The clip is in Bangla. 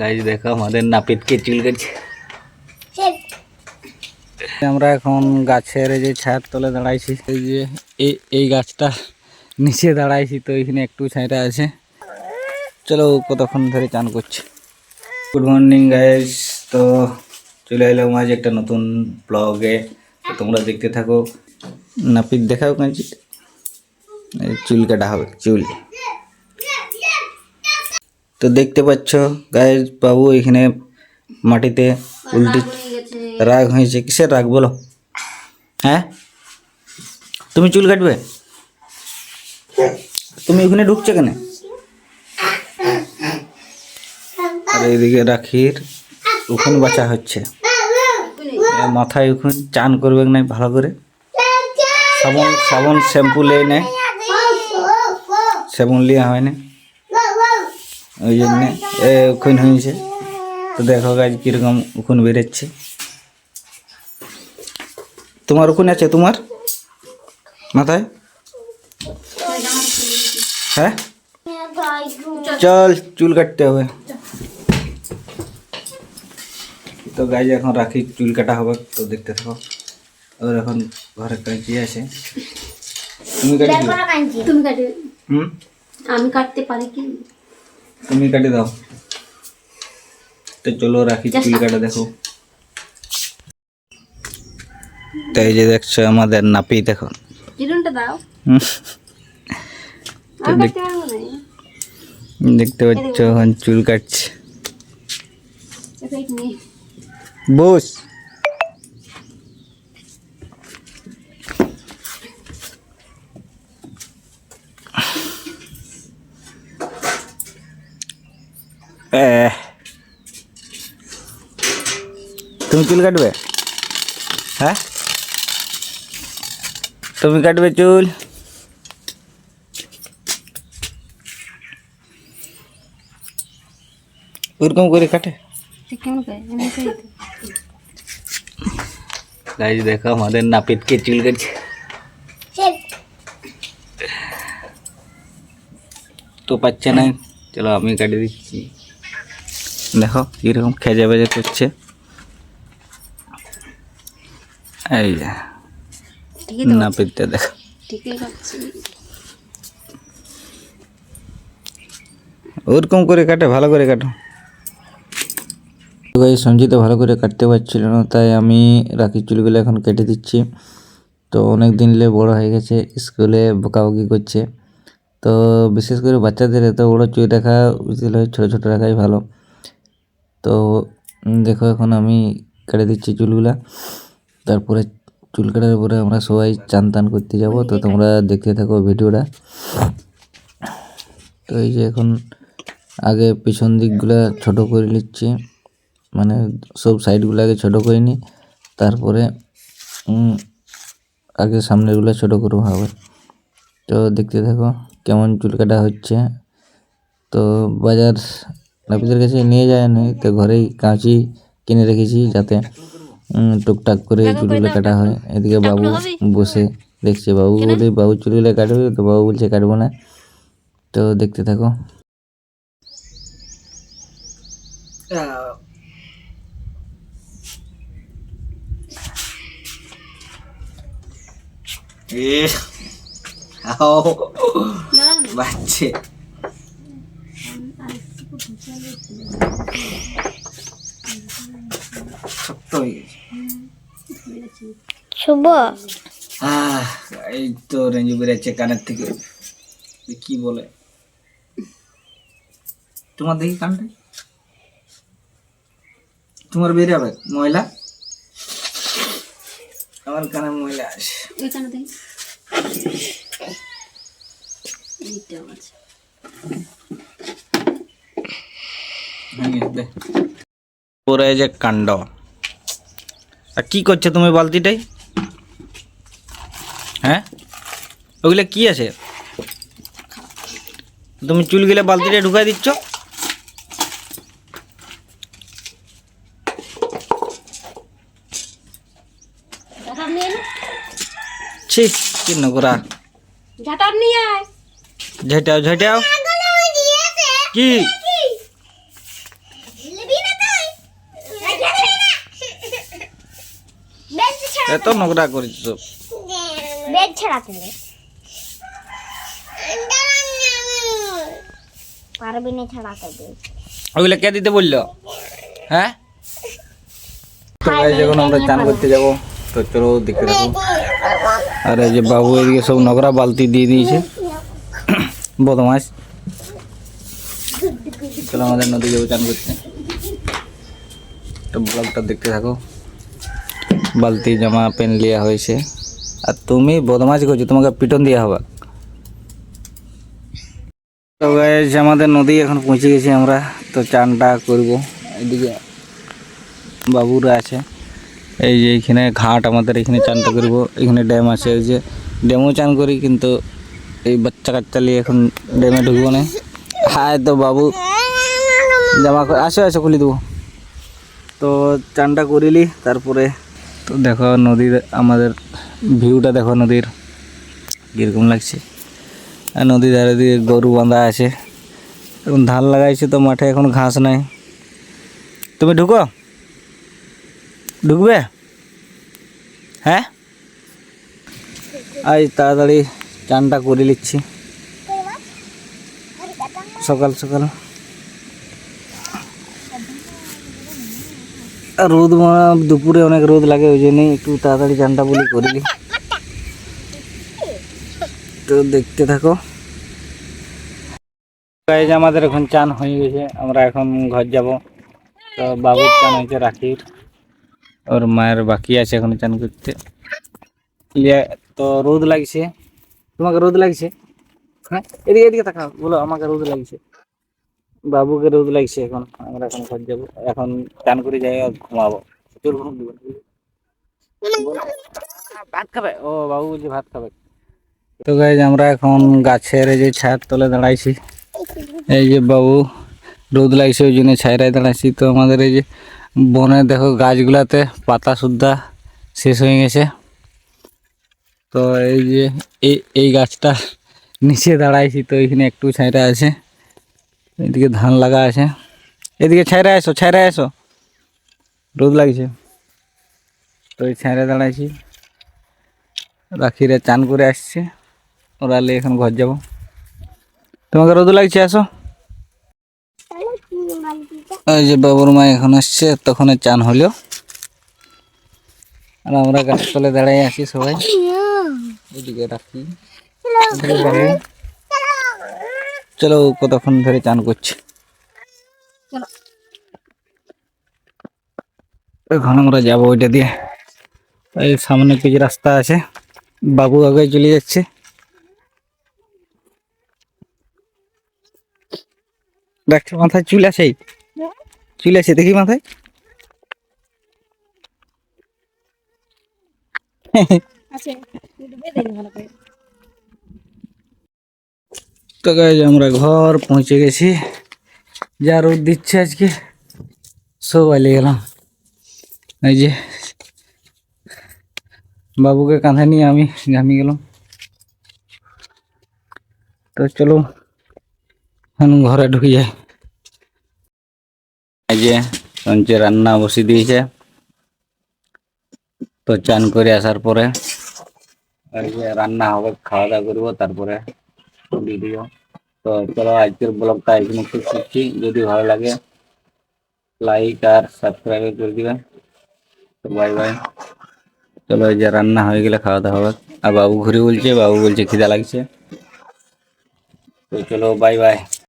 গাইজ দেখো আমাদের নাপিতকে চুল কাটছে। আমরা এখন গাছের এই যে ছায়ার তলে দাঁড়াইছি, এই যে এই গাছটা নিচে দাঁড়াইছি, তো এখানে একটু ছাইটা আছে। চলো কতক্ষণ ধরে চান করছি। গুড মর্নিং গাইজ, তো চলে এলাম আজ একটা নতুন ব্লগে, তো তোমরা দেখতে থাকো। নাপিত দেখাও কাঁচি, চুল কাটা হবে চুল। তো দেখতে পাচ্ছ গাইজ, বাবু এখানে মাটিতে উল্টি রাগ হয়েছে। কিসের রাগ বলো? হ্যাঁ, তুমি চুল কাটবে? তুমি ওখানে ঢুকছো কেন? আর এইদিকে রাখির উখুন বাঁচা হচ্ছে, মাথায় উখুন চান করবে না ভালো করে। সাবন শ্যাম্পু লেই নেয়, সাবন লিয়া হয় না, ওই জন্যে উখুন হয়েছে। তো দেখো গাছ কীরকম উখুন বেরোচ্ছে। তোমার উখুন আছে তোমার মাথায়? হ্যাঁ, চল চুল কাটতে হবে। তো গাইজ এখন রাখি চুল কাটা হবে, তো দেখতে থাকো। ওর এখন ঘরে কাঁচি আছে। তুমি কাটবে? আমি কাটতে পারি কি? তুমি কাটে দাও। তো চলো রাখি চুল কাটা দেখো। তো এই যে দেখছো আমাদের নাপিত এখন দাও। দেখতে পাচ্ছ এখন চুল কাটছে। বস তুমি চুল কাটবে? হ্যাঁ, তুমি কাটবে চুল? ওরকম করে কাটে গাইজ দেখো আমাদের নাপিতকে চুল কাটছে। তো পাচ্ছে না, চলো আমি কাটে দিচ্ছি। দেখো কিরকম খেজা বেজা করছে। এই যে নাপিতটা দেখো, ওরকম করে কাটে, ভালো করে কাটো। সঞ্জিত ভালো করে কাটতে পারছিল না, তাই আমি রাখি চুলগুলো এখন কেটে দিচ্ছি। তো অনেক দিন লে বড় হয়ে গেছে, স্কুলে বকাবকি করছে। তো বিশেষ করে বাচ্চাদের এত বড় চুল রাখা উচিত নয়, ছোটো ছোটো রাখাই ভালো। তো দেখো এখন আমি কেটে দিচ্ছি চুলগুলা। তারপরে চুল কাটার পরে আমরা সবাই চান টান করতে যাব। তো তোমরা দেখতে থাকো ভিডিওটা। তো এই যে এখন আগে পিছন দিকগুলা ছোট করে নিচ্ছি, মানে সব সাইডগুলো আগে ছোটো করে নিই, তারপরে আগে সামনেরগুলো ছোটো করবো হবে। তো দেখতে থাকো কেমন চুল কাটা হচ্ছে। তো বাজার নাপিতের কাছে নিয়ে যায় না, তো ঘরেই কাঁচি কিনে রেখেছি যাতে টুকটাক করে চুলগুলো কাটা হয়। এদিকে বাবু বসে দেখছে, বাবু বলে বাবু চুলগুলো কাটবে, তো বাবু বলছে কাটবো না। তো দেখতে থাকো। বাচ্চে ছোট্ট হয়ে গেছে। শুভ এই তো রেঞ্জু বেড়েছে কানের থেকে, কি বলে তোমার দেখি কানটা, তোমার বেরিয়ে যাবে ময়লা, আমার কানে ময়লা আসে। পুরো এই যে কাণ্ড। আর কি করছো তুমি বালতিটাই? হ্যাঁ, ওগুলো কি আছে? তুমি চুলগুলো বালতিটা ঢুকাই দিচ্ছ। ছি, কি নোংরা। ঝেটাও ঝেটাও কি এত নোংরা করেছিস সব। বেড ছাড়াতে দে। পারবি না ছাড়াতে দে। ওইগুলো কে দিতে বললো? হ্যাঁ, তো গাইস এখন আমরা চান করতে যাব, তো চলো দেখতে থাকো। আর এই যে বাবু এদিকে সব নোংরা বালতি দিয়ে দিয়েছে, বদমাস। চলো আমাদের নদী যাবো চান করতে, তো ব্লগটা দেখতে থাকো। বালতি জামা প্যান্ট লিয়া হয়েছে, আর তুমি বদমাশ করছো, তোমাকে পিটন দেওয়া হবে। তো গাইস আমাদের নদী এখন পৌঁছে গেছি আমরা, তো চানটা করব। এদিকে বাবুরা আছে, এই যে এইখানে ঘাট, আমাদের এখানে চানটা করব। এখানে ড্যাম আছে, এই যে ড্যামও চান করি, কিন্তু এই বাচ্চা কাচ্চা নিয়ে এখন ড্যামে ঢুকবো না। হ্যাঁ, তো বাবু জামা আসো খুলে দেবো। তো চানটা করিলি, তারপরে তো দেখো নদীর আমাদের ভিউটা দেখো, নদীর কীরকম লাগছে। আর নদীর ধারে দিকে গরু বাঁধা আছে, এখন ধান লাগাইছে, তো মাঠে এখন ঘাস নাই। তুমি ঢুকবে? হ্যাঁ, আজ তাড়াতাড়ি চানটা করে নিচ্ছি সকাল সকাল। আর রোদ দুপুরে অনেক রোদ লাগে, ওই জন্যই একটু তাড়াতাড়ি চানটা বলে করিলি। তো দেখতে থাকো। গাইস আমাদের এখন চান হয়ে গেছে, আমরা এখন ঘর যাব। তো বাবুর চান হয়েছে, রাখির ওর মায়ের বাকি আছে এখন চান করতে। তো রোদ লাগছে, তোমাকে রোদ লাগছে? হ্যাঁ, এদিকে এদিকে তাকাও, বলো আমাকে রোদ লাগছে, বাবুকে রোদ লাগছে। এখন আমরা এখন ঘর যাবো, এখন চান করে যাই আর ঘুমাবো। তোর ঘুম দিব ভাত খাবে? ও বাবু বলছে ভাত খাবে। তো গাইস আমরা এখন গাছের এই যে ছায়ার তলে দাঁড়াইছি। এই যে বাবু রোদ লাগছে ওই জন্য ছায়রায় দাঁড়াইছি। তো আমাদের এই যে বনে দেখো গাছগুলাতে পাতা সুদ্ধা শেষ হয়ে গেছে। তো এই যে এই গাছটা নিচে দাঁড়াইছি, তো এখানে একটু ছায়রা আছে, এদিকে ধান লাগা আছে। এদিকে ছায়রায় এসো, রোদ লাগছে। তো এই ছায়রায় দাঁড়াইছি, রাখিরে চান করে আসছে, ওরা লে এখন ঘর যাব। তোমাকে রোদ লাগছে, আসো। এই যে বাবুর মা এখন আসছে, তখন চান হলো, আর আমরা গাছতলে দাঁড়িয়ে আছি সবাই। এদিকে রাখি, চলো কতক্ষণ ধরে চান করছে। এখন আমরা যাবো ওইটা দিয়ে, এই সামনে কিছু রাস্তা আছে, বাবু আগে চলে যাচ্ছে। দেখছো মাথায় চুল আছে, দেখি মাথায়। তো গাইস আমরা ঘর পৌঁছে গেছি, যা রোদ দিচ্ছে আজকে, সব আলে গেলাম। এই যে বাবুকে কাঁধে নিয়ে আমি ঘামিয়ে গেলাম। তো চলো এখন ঘরে ঢুকে যাই। এই যে সঞ্চয় রান্না বসিয়ে দিয়েছে, তো চান করে আসার পরে এই যে রান্না হবে, খাওয়া দাওয়া করবো, তারপরে ভিডিও। তো চলো আজকের ব্লগটা এখানে শেষ করছি। যদি ভালো লাগে লাইক আর সাবস্ক্রাইব করে দিবেন। তো বাই বাই। চলো এই যে রান্না হয়ে গেলে খাওয়া দাওয়া হবে। আর বাবু ঘুরে বলছে খিদা লাগছে। তো চলো বাই বাই।